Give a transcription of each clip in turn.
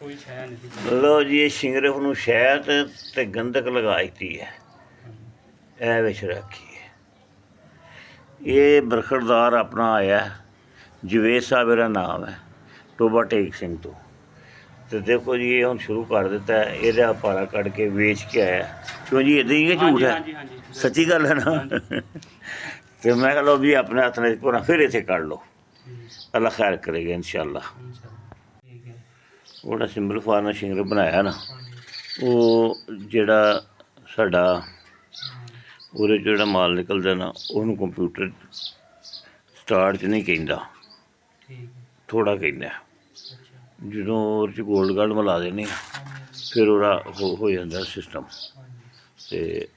कोई शै नहीं थी। लो जी ये सिंगरफ नूं शहद ते गंधक लगा दी है, ए विच रखी है। ये बरखड़दार अपना आया जवेद साहब मेरा नाम है, टोबा टेक सिंह तो देखो जी ये हम शुरू कर दिता है, ये पारा कट के वेच के आया। क्यों जी इदां ही है, झूठ है? सच्ची गल है ना? तो मैं कह लो भी अपने हथ ने पूरा फिर इत्थे कड़ लो, अल्लाह खैर करेगा इंशाअल्लाह। वो सिंबल फार्म ने सिंगर बनाया ना, वो जेड़ा साडा ਉਹਦੇ 'ਚ ਜਿਹੜਾ ਮਾਲ ਨਿਕਲਦਾ ਨਾ ਉਹਨੂੰ ਕੰਪਿਊਟਰ ਸਟਾਰਟ 'ਚ ਨਹੀਂ ਕਹਿੰਦਾ, ਥੋੜ੍ਹਾ ਕਹਿੰਦਾ। ਜਦੋਂ ਉਹਦੇ 'ਚ ਗੋਲਡ ਗਾਰਡ ਮਿਲਾ ਦਿੰਦੇ ਫਿਰ ਉਹਦਾ ਹੋ ਜਾਂਦਾ ਸਿਸਟਮ। ਅਤੇ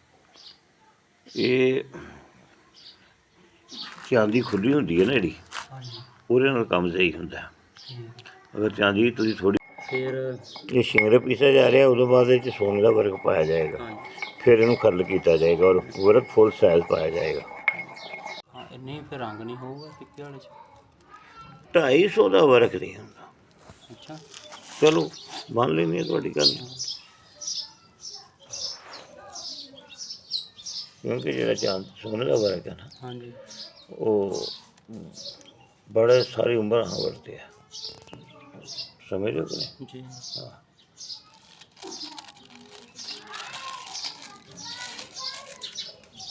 ਇਹ ਚਾਂਦੀ ਖੁੱਲ੍ਹੀ ਹੁੰਦੀ ਹੈ ਨਾ ਜਿਹੜੀ, ਉਹਦੇ ਨਾਲ ਕੰਮ ਸਹੀ ਹੁੰਦਾ। ਅਗਰ ਚਾਂਦੀ ਤੁਸੀਂ ਥੋੜ੍ਹੀ, ਫਿਰ ਇਹ ਸ਼ਿੰਗਰ ਪੀਸਿਆ ਜਾ ਰਿਹਾ, ਉਦੋਂ ਬਾਅਦ ਇਹ 'ਚ ਸੋਨੇ ਦਾ ਵਰਕ ਪਾਇਆ ਜਾਏਗਾ, फिर इनू खल किया जाएगा और वर्क फुल साइज पाया जाएगा। नहीं फिर रंग नहीं होगा टिक्के वाले 250 का वर्क नहीं होंगे। अच्छा चलो मान लेनी है थोड़ी गल, क्योंकि जो चांद सोने का वर्क है ना, हाँ जी, वो बड़े सारी उम्र हाँ वरते हैं, समझ लो कि नहीं जी। हाँ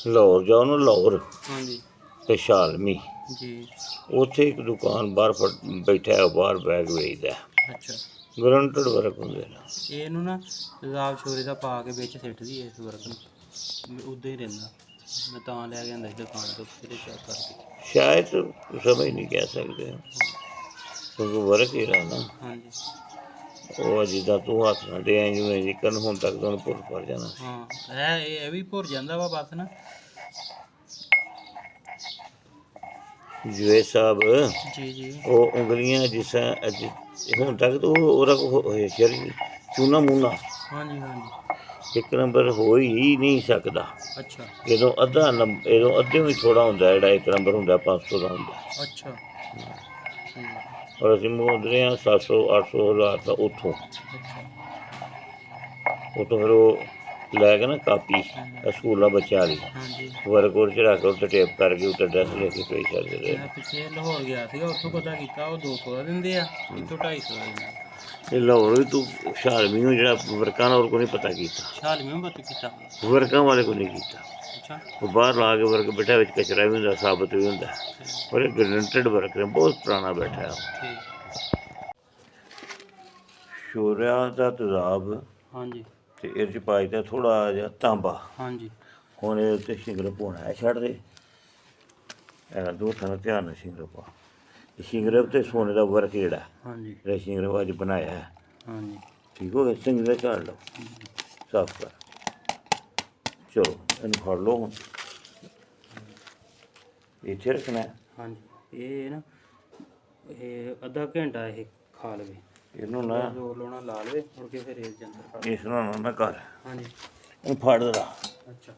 लाहौर जाओ ना, लाहौर हाँ जी ते शालमी जी। उत्थे एक दुकान बाहर बैठा है, बाहर बैग बेचदा है, अच्छा ਗਰੰਟਡ ਵਰਕ ਹੁੰਦੇ ਨੇ। ਇਹਨੂੰ ਨਾ ਤੇਜ਼ਾਬ ਛੋਰੇ ਦਾ ਪਾ ਕੇ ਵਿੱਚ ਸਿੱਟਦੀ ਹੈ ਇਸ ਵਰਕ ਨੂੰ, ਉੱਦਾਂ ਹੀ ਰਹਿੰਦਾ। ਮੈਂ ਤਾਂ ਲੈ ਕੇ ਆਂਦਾ ਸੀ ਦੁਕਾਨ ਤੋਂ, ਫਿਰ ਚੈੱਕ ਕਰਕੇ। ਸ਼ਾਇਦ ਸਮਝ ਨਹੀਂ ਕਹਿ ਸਕਦੇ, ਕਿਉਂਕਿ ਵਰਕ ਹੀ ਰਹਾ ਨਾ। ਹਾਂਜੀ ਉਹ ਜਿੱਦਾਂ ਤੂੰ ਹੱਥ ਨਾਲ ਦੇ ਐਂ ਜਿਵੇਂ ਨਿਕਲ ਹੁਣ ਤੱਕ ਤੁਹਾਨੂੰ ਭੁੱਲ ਪੜ ਜਾਣਾ। ਹਾਂ ਇਹ ਵੀ ਭੁਰ ਜਾਂਦਾ ਵਾ ਬਸ ਨਾ। ਜਵੇਦ ਸਾਹਿਬ ਜੀ ਜੀ, ਉਹ ਉਂਗਲੀਆਂ ਜਿਸ ਤਰ੍ਹਾਂ ਹੁਣ ਤੱਕ ਤਾਂ ਉਹਦਾ ਸ਼ਰੀਰ ਚੂਨਾ ਮੂਨਾ ਹਾਂਜੀ ਹਾਂਜੀ ਇੱਕ ਨੰਬਰ ਹੋ ਹੀ ਨਹੀਂ ਸਕਦਾ। ਅੱਛਾ ਜਦੋਂ ਅੱਧਾ ਨੰਬਰ, ਜਦੋਂ ਅੱਧੇ ਵੀ ਥੋੜ੍ਹਾ ਹੁੰਦਾ, ਜਿਹੜਾ ਇੱਕ ਨੰਬਰ ਹੁੰਦਾ 500 ਦਾ ਹੁੰਦਾ। ਅੱਛਾ ਔਰ ਅਸੀਂ ਮੰਗਵਾਉਂਦੇ ਹਾਂ 700 800 1000 ਦਾ ਉੱਥੋਂ ਫਿਰ ਉਹ ਲੈ ਕੇ ਨਾ ਕਾਪੀ ਸਕੂਲਾਂ ਬੱਚਿਆਂ ਵਾਲੀ ਹਾਂਜੀ। ਵਰਕ ਉਹਦੇ 'ਚ ਰੱਖ ਕੇ ਉੱਤੇ ਟੇਪ ਕਰਕੇ ਉੱਤੇ ਡਰੈਸ ਲੈ ਕੇ ਪੇਸ਼ ਕਰਦੇ ਰਹੇ। ਮੈਂ ਪਿੱਛੇ ਲਾਹੌਰ ਗਿਆ ਸੀਗਾ, ਉੱਥੋਂ ਪਤਾ ਕੀਤਾ ਉਹ 200 ਦਾ ਦਿੰਦੇ ਆ, ਇੱਥੋਂ 250 ਦਾ ਦਿੰਦੇ। ਇਹ ਲਾਹੌਰ ਵੀ ਤੂੰ ਸ਼ਾਲਮੀ ਨੂੰ ਜਿਹੜਾ ਵਰਕਾਂ ਨਾਲ ਕੋਈ ਨਹੀਂ ਪਤਾ ਕੀਤਾ, ਸ਼ਾਲਮੀ ਪਤਾ ਕੀਤਾ। ਵਰਕਾਂ ਵਾਲੇ ਕੋਈ ਨਹੀਂ ਕੀਤਾ। ਅੱਛਾ ਉਹ ਬਾਹਰ ਲਾ ਕੇ ਵਰਕ ਬੈਠਾ, ਵਿੱਚ ਕਚਰਾ ਵੀ ਹੁੰਦਾ, ਸਾਬਤ ਵੀ ਹੁੰਦਾ, ਪਰ ਇਹ ਗਰੰਟਡ ਵਰਕ ਨੇ, ਬਹੁਤ ਪੁਰਾਣਾ ਬੈਠਾ। ਠੀਕ ਸ਼ੋਰਿਆਂ ਦਾ ਤੇਜ਼ਾਬ ਹਾਂਜੀ ਤੇ ਇਹਦੇ 'ਚ ਪਾਈ ਦਾ ਥੋੜ੍ਹਾ ਜਿਹਾ ਤਾਂਬਾ। ਹਾਂਜੀ ਹੁਣ ਇਹਦੇ ਉੱਤੇ ਸ਼ਿੰਗਰ ਪਾਉਣਾ ਹੈ, ਛੱਡ ਦੇ ਇਹਦਾ ਦੋ ਥਾਂ ਧਿਆਨ ਨਾਲ ਸ਼ਿੰਗਰ ਪਾ। ਸ਼ਿੰਗਰ ਤੇ ਸੋਨੇ ਦਾ ਵਰਕ ਜਿਹੜਾ ਹਾਂਜੀ ਜਿਹੜਾ ਸ਼ਿੰਗਰ ਅੱਜ ਬਣਾਇਆ ਹੈ, ਹਾਂਜੀ ਠੀਕ ਹੋ ਗਿਆ। ਚੰਗੀ ਤਰ੍ਹਾਂ ਝਾੜ ਲਓ, ਸਾਫ਼ ਕਰ। ਚਲੋ ਇਹਨੂੰ ਫੜ ਲਓ, ਹੁਣ ਇੱਥੇ ਰੱਖਣਾ ਹੈ। ਹਾਂਜੀ ਇਹ ਨਾ ਇਹ ਅੱਧਾ ਘੰਟਾ ਇਹ ਖਾ ਲਵੇ, ਇਹਨੂੰ ਨਾ ਜ਼ੋਰ ਲਾਉਣਾ ਲਾ ਲਵੇ, ਮੁੜ ਕੇ ਫਿਰ ਇਹ ਜੰਤਰ ਕਰ। ਇਸ ਨਾਲ ਨਾ ਕਰ, ਹਾਂਜੀ ਇਹਨੂੰ ਫੜ ਦੇਣਾ ਅੱਛਾ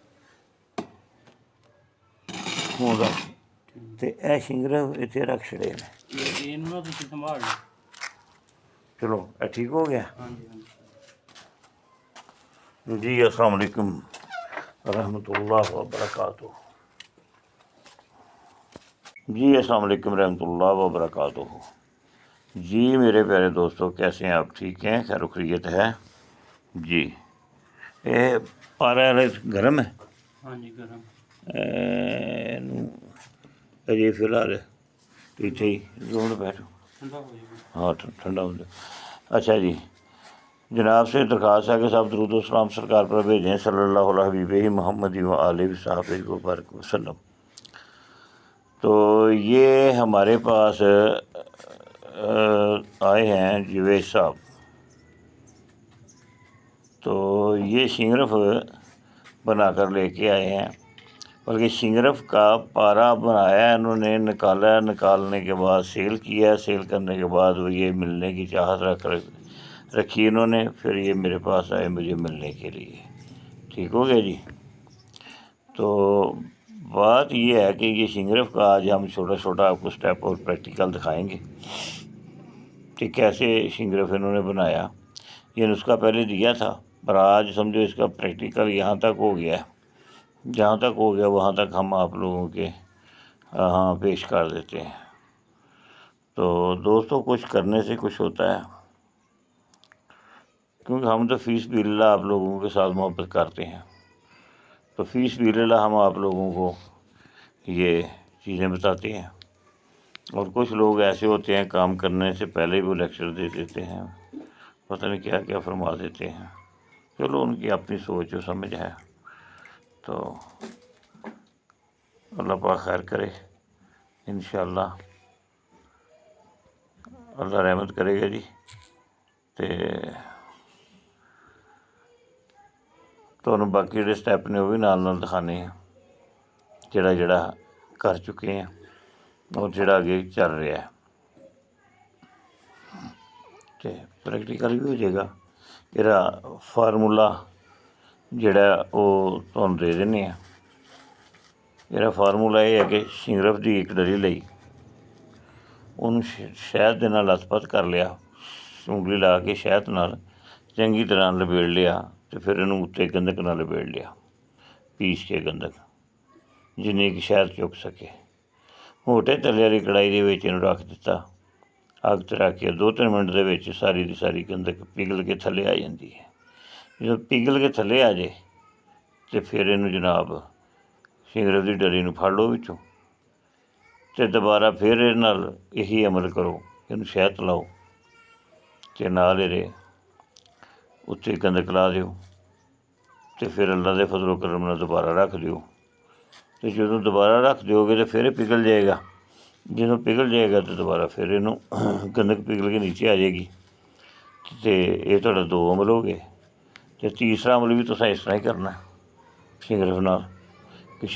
ਹੁਣ ਰੱਖ, ਤੇ ਇਹ ਸ਼ਿੰਗਰ ਇੱਥੇ ਰੱਖ ਛੜੇ ਨੇ। ਇਹਨੂੰ ਨਾ ਤੁਸੀਂ ਸੰਭਾਲ ਲਓ। ਚਲੋ ਇਹ ਠੀਕ ਹੋ ਗਿਆ ਹਾਂਜੀ ਹਾਂਜੀ जी। अस्सलाम वालेकुम रहमतुल्लाह व बरकातुहू जी। अस्सलाम वालेकुम रहमतुल्लाह व बरकातुहू जी। मेरे प्यारे दोस्तों, कैसे हैं आप? ठीक हैं, खैर खैरियत है जी। ये पारा गर्म है। हाँ जी गर्म अजे फिलहाल इत्थे ही जोड़ बैठो। ठंडा हो जाएगा। हाँ ठंडा हो जाए। अच्छा जी, जनाब से दरख्वास्त है कि सब दरूद व सलाम सरकार पर भेजें सल्लल्लाहु अलैहि हबीबिही मुहम्मद व आलिहि वसहबिही वबारक वसल्लम। तो ये हमारे पास आए हैं जवेद साहब, तो ये शिंगरफ बनाकर लेके आए हैं, बल्कि शिंगरफ का पारा बनाया इन्होंने, निकाला, निकालने के बाद सेल किया, सेल करने के बाद वो ये मिलने की चाहत रखी इन्होंने, फिर ये मेरे पास आए मुझे मिलने के लिए। ठीक हो गया जी। तो बात ये है कि ये शिंगरफ का आज हम छोटा छोटा आपको स्टेप और प्रैक्टिकल दिखाएंगे कि कैसे शिंगरफ इन्होंने बनाया ये नुस्खा पहले दिया था, पर आज समझो इसका प्रैक्टिकल यहाँ तक हो गया है, जहाँ तक हो गया वहाँ तक हम आप लोगों के हाँ पेश कर देते हैं। तो दोस्तों, कुछ करने से कुछ होता है, क्योंकि हम तो फीस बिल्ला आप लोगों के साथ मोहब्बत करते हैं, तो फीस बिल्ला हम आप लोगों को ये चीज़ें बताते हैं। और कुछ लोग ऐसे होते हैं काम करने से पहले ही वो लेक्चर दे देते हैं, पता नहीं क्या क्या फरमा देते हैं। चलो, उनकी अपनी सोच और समझ है, तो अल्लाह पाक खैर करे, इंशाअल्लाह अल्लाह रहमत करेगा जी। तो ਤੁਹਾਨੂੰ ਬਾਕੀ ਜਿਹੜੇ ਸਟੈਪ ਨੇ ਉਹ ਵੀ ਨਾਲ ਨਾਲ ਦਿਖਾਉਂਦੇ ਹਾਂ, ਜਿਹੜਾ ਕਰ ਚੁੱਕੇ ਹਾਂ ਔਰ ਜਿਹੜਾ ਅੱਗੇ ਚੱਲ ਰਿਹਾ ਹੈ, ਅਤੇ ਪ੍ਰੈਕਟੀਕਲ ਵੀ ਹੋ ਜਾਏਗਾ। ਇਹਦਾ ਫਾਰਮੂਲਾ ਜਿਹੜਾ ਉਹ ਤੁਹਾਨੂੰ ਦੇ ਦਿੰਦੇ ਹਾਂ। ਇਹਦਾ ਫਾਰਮੂਲਾ ਇਹ ਹੈ ਕਿ ਸਿੰਗਰਫ ਦੀ ਇੱਕ ਡਲੀ ਲਈ ਉਹਨੂੰ ਸ਼ਹਿਦ ਦੇ ਨਾਲ ਲੱਥਪੱਥ ਕਰ ਲਿਆ, ਉਂਗਲੀ ਲਾ ਕੇ ਸ਼ਹਿਦ ਨਾਲ ਚੰਗੀ ਤਰ੍ਹਾਂ ਲਪੇਟ ਲਿਆ, ਅਤੇ ਫਿਰ ਇਹਨੂੰ ਉੱਤੇ ਗੰਧਕ ਨਾਲ ਲਪੇਟ ਲਿਆ, ਪੀਸ ਕੇ ਗੰਧਕ ਜਿੰਨੀ ਕੁ ਸ਼ਹਿਦ ਚੁੱਕ ਸਕੇ। ਮੋਟੇ ਤਲੇ ਵਾਲੀ ਕੜਾਹੀ ਦੇ ਵਿੱਚ ਇਹਨੂੰ ਰੱਖ ਦਿੱਤਾ, ਅੱਗ 'ਤੇ ਰੱਖ ਕੇ 2-3 ਮਿੰਟ ਦੇ ਵਿੱਚ ਸਾਰੀ ਦੀ ਸਾਰੀ ਗੰਧਕ ਪਿਘਲ ਕੇ ਥੱਲੇ ਆ ਜਾਂਦੀ ਹੈ। ਜਦੋਂ ਪਿਘਲ ਕੇ ਥੱਲੇ ਆ ਜਾਏ ਅਤੇ ਫਿਰ ਇਹਨੂੰ ਜਨਾਬ ਸਿੰਗਰਫ ਦੀ ਡਲੀ ਨੂੰ ਫੜ ਲਓ ਵਿੱਚੋਂ, ਅਤੇ ਦੁਬਾਰਾ ਫਿਰ ਇਹਦੇ ਨਾਲ ਇਹੀ ਅਮਲ ਕਰੋ, ਇਹਨੂੰ ਸ਼ਹਿਦ ਲਾਓ ਅਤੇ ਨਾਲ ਇਹਦੇ ਉੱਤੇ ਗੰਧਕ ਲਾ ਦਿਓ, ਅਤੇ ਫਿਰ ਅੱਲਾ ਦੇ ਫਜ਼ਲ ਓ ਕਰਮ ਨਾਲ ਦੁਬਾਰਾ ਰੱਖ ਦਿਓ। ਅਤੇ ਜਦੋਂ ਦੁਬਾਰਾ ਰੱਖ ਦਿਓਗੇ ਤਾਂ ਫਿਰ ਇਹ ਪਿਘਲ ਜਾਏਗਾ। ਜਦੋਂ ਪਿਘਲ ਜਾਏਗਾ ਤਾਂ ਦੁਬਾਰਾ ਫਿਰ ਇਹਨੂੰ ਗੰਧਕ ਪਿਘਲ ਕੇ ਨੀਚੇ ਆ ਜਾਏਗੀ, ਅਤੇ ਇਹ ਤੁਹਾਡਾ 2 ਅਮਲ ਹੋ ਗਏ। ਅਤੇ ਤੀਸਰਾ ਅਮਲ ਵੀ ਤੁਸੀਂ ਇਸ ਤਰ੍ਹਾਂ ਹੀ ਕਰਨਾ ਸਿੰਗਰਫ ਨਾਲ, ਕਿ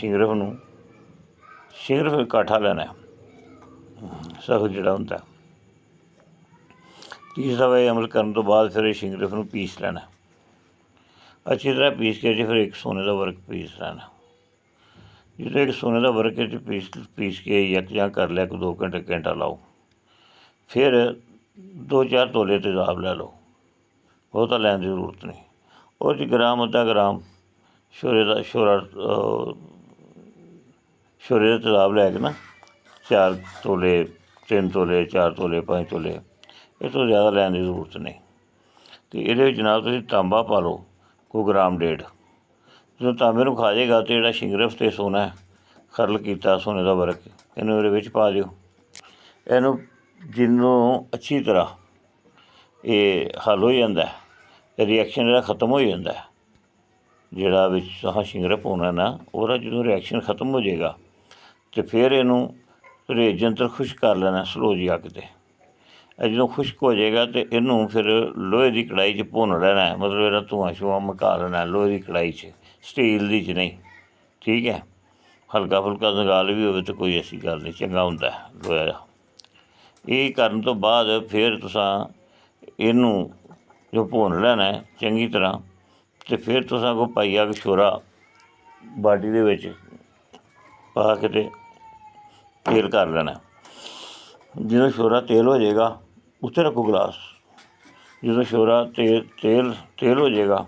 ਸਿੰਗਰਫ ਇਕੱਠਾ ਲੈਣਾ ਸਖਤ ਜਿਹੜਾ ਹੁੰਦਾ। ਤੀਸਰਾ ਵਾ ਅਮਲ ਕਰਨ ਤੋਂ ਬਾਅਦ ਫਿਰ ਇਹ ਸਿੰਗਰਫ ਨੂੰ ਪੀਸ ਲੈਣਾ, ਅੱਛੀ ਤਰ੍ਹਾਂ ਪੀਸ ਕੇ ਫਿਰ ਇੱਕ ਸੋਨੇ ਦਾ ਵਰਕ ਪੀਸ ਲੈਣਾ। ਜਦੋਂ ਇੱਕ ਸੋਨੇ ਦਾ ਵਰਕ ਪੀਸ ਕੇ ਯਕਜਾਂ ਕਰ ਲਿਆ, 2 ਘੰਟਾ ਲਾਓ। ਫਿਰ 2-4 ਤੋਲੇ ਤੇਜ਼ਾਬ ਲੈ ਲਓ, ਬਹੁਤਾ ਲੈਣ ਦੀ ਜ਼ਰੂਰਤ ਨਹੀਂ। ਉਹ 'ਚ ਗ੍ਰਾਮ ਅੱਧਾ ਗ੍ਰਾਮ ਛੋਰੇ ਦਾ ਤੇਜ਼ਾਬ ਲੈ ਕੇ ਨਾ 4 ਤੋਲੇ 3 ਤੋਲੇ 4 ਤੋਲੇ 5 ਤੋਲੇ, ਇਹ ਤੋਂ ਜ਼ਿਆਦਾ ਲੈਣ ਦੀ ਜ਼ਰੂਰਤ ਨਹੀਂ। ਅਤੇ ਇਹਦੇ ਵਿੱਚ ਜਨਾਬ ਤੁਸੀਂ ਤਾਂਬਾ ਪਾ ਲਓ, ਕੋਈ 1.5 ਗ੍ਰਾਮ। ਜਦੋਂ ਤਾਂਬੇ ਨੂੰ ਖਾ ਜਾਏਗਾ ਤਾਂ ਜਿਹੜਾ ਸਿੰਗਰਫ ਅਤੇ ਸੋਨਾ ਖਰਲ ਕੀਤਾ ਸੋਨੇ ਦਾ ਵਰਕ, ਇਹਨੂੰ ਇਹਦੇ ਵਿੱਚ ਪਾ ਦਿਓ। ਇਹਨੂੰ ਜਿਹਨੂੰ ਅੱਛੀ ਤਰ੍ਹਾਂ ਇਹ ਹੱਲ ਹੋ ਜਾਂਦਾ, ਰਿਐਕਸ਼ਨ ਜਿਹੜਾ ਖ਼ਤਮ ਹੋ ਜਾਂਦਾ, ਜਿਹੜਾ ਵਿੱਚ ਸਿੰਗਰਫ ਹੋਣਾ ਨਾ, ਉਹਦਾ ਜਦੋਂ ਰਿਐਕਸ਼ਨ ਖ਼ਤਮ ਹੋ ਜਾਏਗਾ ਅਤੇ ਫਿਰ ਇਹਨੂੰ ਰੇਜ ਯੰਤਰ ਖੁਸ਼ਕ ਕਰ ਲੈਣਾ ਸਲੋ ਜਿਹੀ ਅੱਗ 'ਤੇ। ਜਦੋਂ ਖੁਸ਼ਕ ਹੋ ਜਾਏਗਾ ਤਾਂ ਇਹਨੂੰ ਫਿਰ ਲੋਹੇ ਦੀ ਕੜਾਹੀ 'ਚ ਭੁੰਨ ਲੈਣਾ, ਮਤਲਬ ਇਹਦਾ ਧੂੰਆਂ ਛੂੰਆਂ ਮਕਾ ਲੈਣਾ ਲੋਹੇ ਦੀ ਕੜਾਹੀ 'ਚ, ਸਟੀਲ ਦੀ 'ਚ ਨਹੀਂ, ਠੀਕ ਹੈ। ਹਲਕਾ ਫੁਲਕਾ ਦੰਗਾਲ ਵੀ ਹੋਵੇ ਤਾਂ ਕੋਈ ਐਸੀ ਗੱਲ ਨਹੀਂ, ਚੰਗਾ ਹੁੰਦਾ ਲੋਹਾ ਦਾ। ਇਹ ਕਰਨ ਤੋਂ ਬਾਅਦ ਫਿਰ ਤੁਸੀਂ ਇਹਨੂੰ ਜੋ ਭੁੰਨ ਲੈਣਾ ਚੰਗੀ ਤਰ੍ਹਾਂ, ਅਤੇ ਫਿਰ ਤੁਸੀਂ ਕੋਈ ਪਾਈਆ ਕੁ ਛੋਰਾ ਬਾਟੀ ਦੇ ਵਿੱਚ ਪਾ ਕੇ ਅਤੇ ਤੇਲ ਕਰ ਲੈਣਾ। ਜਦੋਂ ਛੋਰਾ ਤੇਲ ਹੋ ਜਾਏਗਾ ਉੱਤੇ ਰੱਖੋ ਗਲਾਸ। ਜਦੋਂ ਛੋਰਾ ਤੇਲ ਹੋ ਜਾਏਗਾ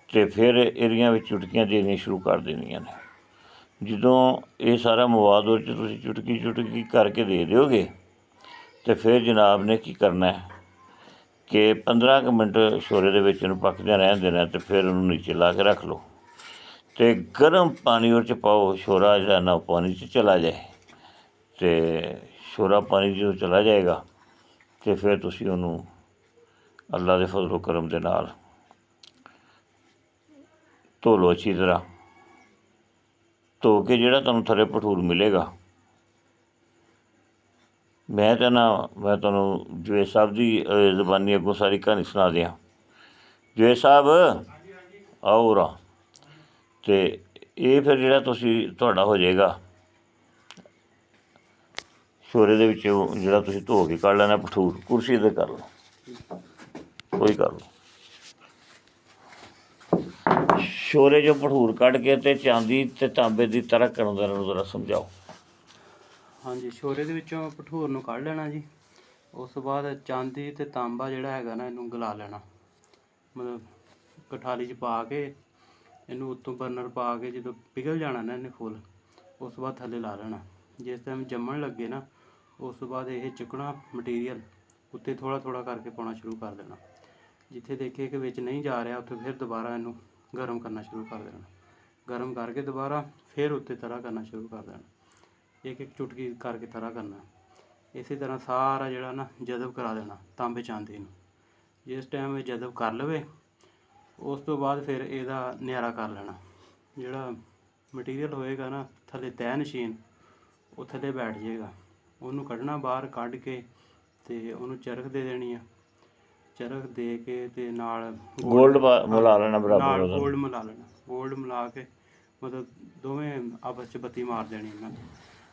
ਅਤੇ ਫਿਰ ਇਹਦੀਆਂ ਵਿੱਚ ਚੁਟਕੀਆਂ ਦੇਣੀਆਂ ਸ਼ੁਰੂ ਕਰ ਦੇਣੀਆਂ ਨੇ। ਜਦੋਂ ਇਹ ਸਾਰਾ ਮਵਾਦ ਉਹ 'ਚ ਤੁਸੀਂ ਚੁਟਕੀ ਕਰਕੇ ਦੇ ਦਿਓਗੇ, ਅਤੇ ਫਿਰ ਜਨਾਬ ਨੇ ਕੀ ਕਰਨਾ ਕਿ 15 ਕੁ ਮਿੰਟ ਛੋਰੇ ਦੇ ਵਿੱਚ ਇਹਨੂੰ ਪੱਕਦਿਆਂ ਰਹਿਣ ਦੇਣਾ, ਅਤੇ ਫਿਰ ਉਹਨੂੰ ਨੀਚੇ ਲਾ ਕੇ ਰੱਖ ਲਓ, ਅਤੇ ਗਰਮ ਪਾਣੀ ਉਹ 'ਚ ਪਾਓ। ਛੋਰਾ ਜਿਹੜਾ ਨਾ ਪਾਣੀ 'ਚ ਚਲਾ ਜਾਏ, ਅਤੇ ਛੋਰਾ ਪਾਣੀ ਜਦੋਂ ਚਲਾ ਜਾਏਗਾ ਅਤੇ ਫਿਰ ਤੁਸੀਂ ਉਹਨੂੰ ਅੱਲਾ ਦੇ ਫਜ਼ਲ ਓ ਕਰਮ ਦੇ ਨਾਲ ਧੋ ਲਓ ਅੱਛੀ ਤਰ੍ਹਾਂ। ਧੋ ਕੇ ਜਿਹੜਾ ਤੁਹਾਨੂੰ ਥੱਲੇ ਭਠੂਰ ਮਿਲੇਗਾ, ਮੈਂ ਤੁਹਾਨੂੰ ਜਵੇਦ ਸਾਹਿਬ ਦੀ ਜ਼ੁਬਾਨੀ ਅੱਗੋਂ ਸਾਰੀ ਕਹਾਣੀ ਸੁਣਾ ਦਿਆਂ। ਜਵੇਦ ਸਾਹਿਬ ਆਓ ਉਰਾ। ਅਤੇ ਇਹ ਫਿਰ ਜਿਹੜਾ ਤੁਹਾਡਾ ਹੋ ਜਾਏਗਾ ਛੋਰੇ ਦੇ ਵਿੱਚ, ਜਿਹੜਾ ਤੁਸੀਂ ਧੋ ਕੇ ਕੱਢ ਲੈਣਾ ਭਠੂਰ, ਕੁਰਸੀ 'ਤੇ ਕਰ ਲਓ, ਕੋਈ ਕਰ ਲਓ। ਛੋਰੇ 'ਚੋਂ ਭਠੂਰ ਕੱਢ ਕੇ ਅਤੇ ਚਾਂਦੀ ਅਤੇ ਤਾਂਬੇ ਦੀ ਤਰ੍ਹਾਂ ਕਰਨ ਦਾ ਇਹਨਾਂ ਨੂੰ ਜ਼ਰਾ ਸਮਝਾਓ। ਹਾਂਜੀ, ਛੋਰੇ ਦੇ ਵਿੱਚੋਂ ਭਠੂਰ ਨੂੰ ਕੱਢ ਲੈਣਾ ਜੀ। ਉਸ ਤੋਂ ਬਾਅਦ ਚਾਂਦੀ ਅਤੇ ਤਾਂਬਾ ਜਿਹੜਾ ਹੈਗਾ ਨਾ, ਇਹਨੂੰ ਗਲਾ ਲੈਣਾ। ਮਤਲਬ ਕਠਾਲੀ 'ਚ ਪਾ ਕੇ ਇਹਨੂੰ ਉੱਤੋਂ ਬਰਨਰ ਪਾ ਕੇ ਜਦੋਂ ਪਿਘਲ ਜਾਣਾ ਨਾ ਇਹਨੇ ਫੁੱਲ, ਉਸ ਤੋਂ ਬਾਅਦ ਥੱਲੇ ਲਾ ਲੈਣਾ। ਜਿਸ ਟਾਈਮ ਜੰਮਣ ਲੱਗੇ ਨਾ ਉਸ ਤੋਂ ਬਾਅਦ ਇਹ ਚੁੱਕਣਾ ਮਟੀਰੀਅਲ ਉੱਤੇ ਥੋੜ੍ਹਾ ਥੋੜ੍ਹਾ ਕਰਕੇ ਪਾਉਣਾ ਸ਼ੁਰੂ ਕਰ ਦੇਣਾ। ਜਿੱਥੇ ਦੇਖੇ ਕਿ ਵਿੱਚ ਨਹੀਂ ਜਾ ਰਿਹਾ ਉੱਥੇ ਫਿਰ ਦੁਬਾਰਾ ਇਹਨੂੰ ਗਰਮ ਕਰਨਾ ਸ਼ੁਰੂ ਕਰ ਦੇਣਾ। ਗਰਮ ਕਰਕੇ ਦੁਬਾਰਾ ਫਿਰ ਉੱਤੇ ਤਰਾ ਕਰਨਾ ਸ਼ੁਰੂ ਕਰ ਦੇਣਾ। ਇੱਕ ਇੱਕ ਚੁਟਕੀ ਕਰਕੇ ਤਰਾ ਕਰਨਾ। ਇਸੇ ਤਰ੍ਹਾਂ ਸਾਰਾ ਜਿਹੜਾ ਨਾ ਜਜ਼ਬ ਕਰਾ ਦੇਣਾ ਤਾਂਬੇ ਚਾਂਦੀ ਨੂੰ। ਜਿਸ ਟਾਈਮ ਇਹ ਜਜ਼ਬ ਕਰ ਲਵੇ ਉਸ ਤੋਂ ਬਾਅਦ ਫਿਰ ਇਹਦਾ ਨਿਆਰਾ ਕਰ ਲੈਣਾ। ਜਿਹੜਾ ਮਟੀਰੀਅਲ ਹੋਏਗਾ ਨਾ ਥੱਲੇ ਤਹਿ ਨਸ਼ੀਨ, ਉਹ ਥੱਲੇ ਬੈਠ ਜਾਏਗਾ। ਉਹਨੂੰ ਕੱਢਣਾ ਬਾਹਰ, ਕੱਢ ਕੇ ਤੇ ਉਹਨੂੰ ਚਰਖ ਦੇ ਦੇਣੀ ਆ। ਚਰਖ ਦੇ ਕੇ ਤੇ ਨਾਲ ਗੋਲਡ ਮਿਲਾ ਲੈਣਾ ਬਰਾਬਰ ਨਾਲ ਉਹਦਾ। ਗੋਲਡ ਮਿਲਾ ਲੈਣਾ। ਗੋਲਡ ਮਿਲਾ ਕੇ ਮਤਲਬ ਦੋਵੇਂ ਆਪਸ 'ਚ ਬੱਤੀ ਮਾਰ ਦੇਣੀ ਇਹਨਾਂ ਦੀ।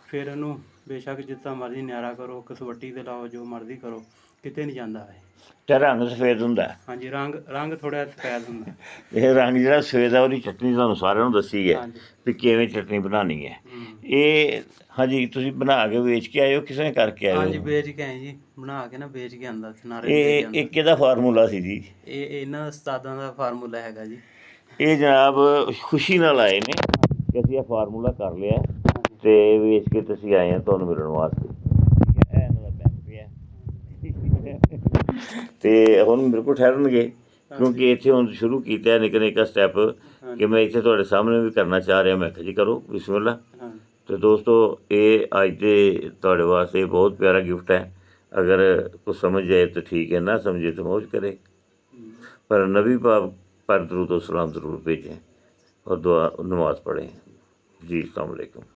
ਫਿਰ ਇਹਨੂੰ ਬੇਸ਼ੱਕ ਜਿੱਦਾਂ ਮਰਜ਼ੀ ਨਿਆਰਾ ਕਰੋ, ਕਸਵੱਟੀ 'ਤੇ ਲਾਓ, ਜੋ ਮਰਜ਼ੀ ਕਰੋ, ਕਿਤੇ ਨਹੀਂ ਜਾਂਦਾ ਹੈ। ਤੇ ਰੰਗ ਸਫੇਦ ਹੁੰਦਾ ਹੈ। ਹਾਂਜੀ, ਰੰਗ ਥੋੜ੍ਹਾ ਸਫੈਦ ਹੁੰਦਾ। ਇਹ ਰੰਗ ਜਿਹੜਾ ਸਫੇਦ ਆ ਉਹਦੀ ਚਟਨੀ ਤੁਹਾਨੂੰ ਸਾਰਿਆਂ ਨੂੰ ਦੱਸੀ ਹੈ ਹਾਂਜੀ। ਵੀ ਕਿਵੇਂ ਚਟਨੀ ਬਣਾਉਣੀ ਹੈ। ਇਹ ਹਾਂਜੀ ਤੁਸੀਂ ਬਣਾ ਕੇ ਵੇਚ ਕੇ ਆਏ ਹੋ, ਕਿਸੇ ਨੇ ਕਰਕੇ ਆਏ ਹਾਂਜੀ, ਹੋ? ਵੇਚ ਕੇ ਆਏ ਜੀ, ਬਣਾ ਕੇ ਨਾ ਵੇਚ ਕੇ ਆਂਦਾ ਨਾਰੇ ਦੇ ਕੇ ਇਹ ਆਂਦਾ। ਇਹ ਕਿਹਦਾ ਫਾਰਮੂਲਾ ਸੀ ਜੀ? ਇਹ ਇਹਨਾਂ ਉਸਤਾਦਾਂ ਦਾ ਫਾਰਮੂਲਾ ਹੈਗਾ ਜੀ। ਇਹ ਜਨਾਬ ਖੁਸ਼ੀ ਨਾਲ ਆਏ ਨੇ ਕਿ ਅਸੀਂ ਇਹ ਫਾਰਮੂਲਾ ਕਰ ਲਿਆ ਤੇ ਵੇਚ ਕੇ ਤੁਸੀਂ ਆਏ ਆ ਤੁਹਾਨੂੰ ਮਿਲਣ ਵਾਸਤੇ। ਠੀਕ ਹੈ, ਇਹ ਇਹਨਾਂ ਦਾ ਬੈਂਕ ਪਿਆ ਤੇ ਹੁਣ ਮੇਰੇ ਕੋਲ ਠਹਿਰਨਗੇ ਕਿਉਂਕਿ ਇੱਥੇ ਹੁਣ ਸ਼ੁਰੂ ਕੀਤਾ ਨਿੱਕਾ ਨਿੱਕਾ ਸਟੈਪ ਕਿ ਮੈਂ ਇੱਥੇ ਤੁਹਾਡੇ ਸਾਹਮਣੇ ਵੀ ਕਰਨਾ ਚਾਹ ਰਿਹਾ। ਮੈਂ ਕਿਹਾ ਜੀ ਕਰੋ, ਬਿਸਮਿਲ੍ਲਾ। ਹਾਂਜੀ। ਤੇ ਦੋਸਤੋ ਇਹ ਅੱਜ ਦੇ ਤੁਹਾਡੇ ਵਾਸਤੇ ਬਹੁਤ ਪਿਆਰਾ ਗਿਫਟ ਹੈ। ਅਗਰ ਕੁਛ ਸਮਝ ਜਾਏ ਤਾਂ ਠੀਕ ਹੈ, ਨਾ ਸਮਝੇ ਤਾਂ ਮौज करे। पर नबी पाक पर दरूद व सलाम ज़रूर भेजें और दुआ नमाज़ पढ़ें। जी अस्सलाम वालेकुम।